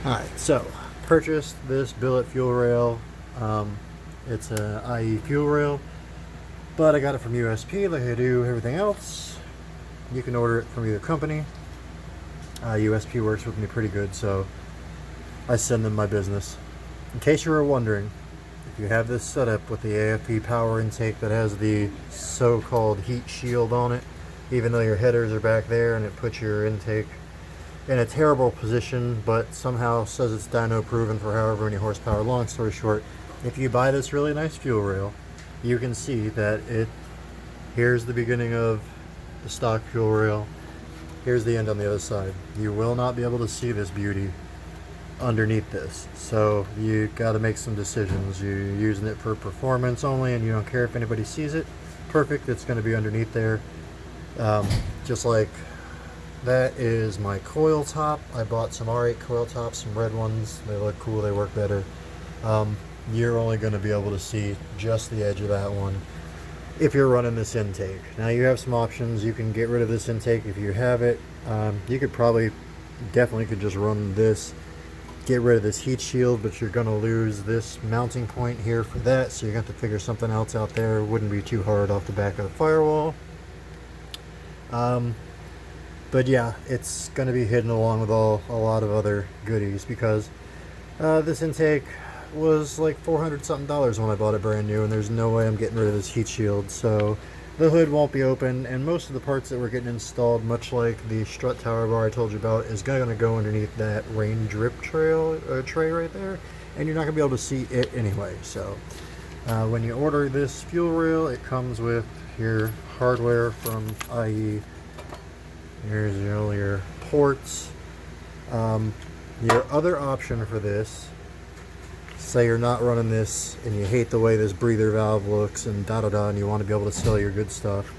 Alright, so purchased this billet fuel rail. It's a IE fuel rail, but I got it from USP like I do everything else. You can order it from either company. USP works with me pretty good, so I send them my business. In case you were wondering, if you have this setup with the AFP power intake that has the so-called heat shield on it, even though your headers are back there and it puts your intake in a terrible position, but somehow says it's dyno proven for however many horsepower. Long story short, if you buy this really nice fuel rail, you can see that here's the beginning of the stock fuel rail, here's the end on the other side. You will not be able to see this beauty underneath this, so you got to make some decisions. You're using it for performance only and you don't care if anybody sees it, perfect, it's going to be underneath there. Just like that is my coil top. I bought some R8 coil tops, some red ones. They look cool, they work better. You're only going to be able to see just the edge of that one if you're running this intake. Now you have some options. You can get rid of this intake if you have it. You could definitely could just run this, get rid of this heat shield, but you're going to lose this mounting point here for that, so you're going to have to figure something else out there. It wouldn't be too hard off the back of the firewall. But yeah, it's going to be hidden along with a lot of other goodies, because this intake was like $400 something when I bought it brand new, and there's no way I'm getting rid of this heat shield. So the hood won't be open, and most of the parts that we're getting installed, much like the strut tower bar I told you about, is going to go underneath that rain drip tray right there, and you're not going to be able to see it anyway. So when you order this fuel rail, it comes with your hardware from IE. Here's your ports. Your other option for this, say you're not running this and you hate the way this breather valve looks and and you want to be able to sell your good stuff,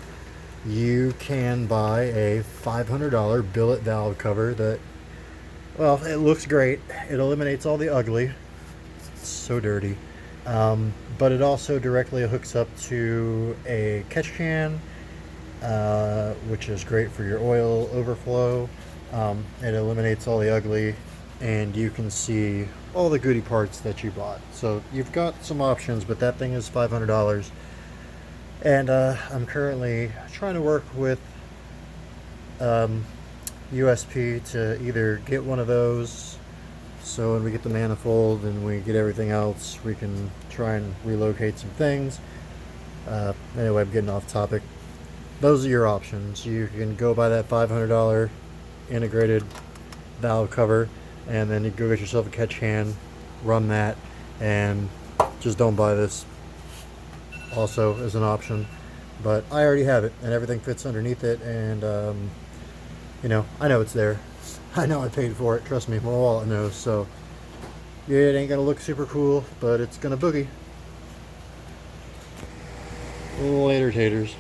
you can buy a $500 billet valve cover that, well, it looks great. It eliminates all the ugly. It's so dirty. But it also directly hooks up to a catch can, which is great for your oil overflow. It eliminates all the ugly, and you can see all the goody parts that you bought. So you've got some options, but that thing is $500. And I'm currently trying to work with USP to either get one of those, so when we get the manifold and we get everything else, we can try and relocate some things. Anyway, I'm getting off topic. Those are your options. You can go buy that $500 integrated valve cover, and then you go get yourself a catch can, run that, and just don't buy this also as an option. But I already have it, and everything fits underneath it, and you know, I know it's there. I know I paid for it, trust me, my wallet knows. So yeah, it ain't gonna look super cool, but it's gonna boogie. Later, taters.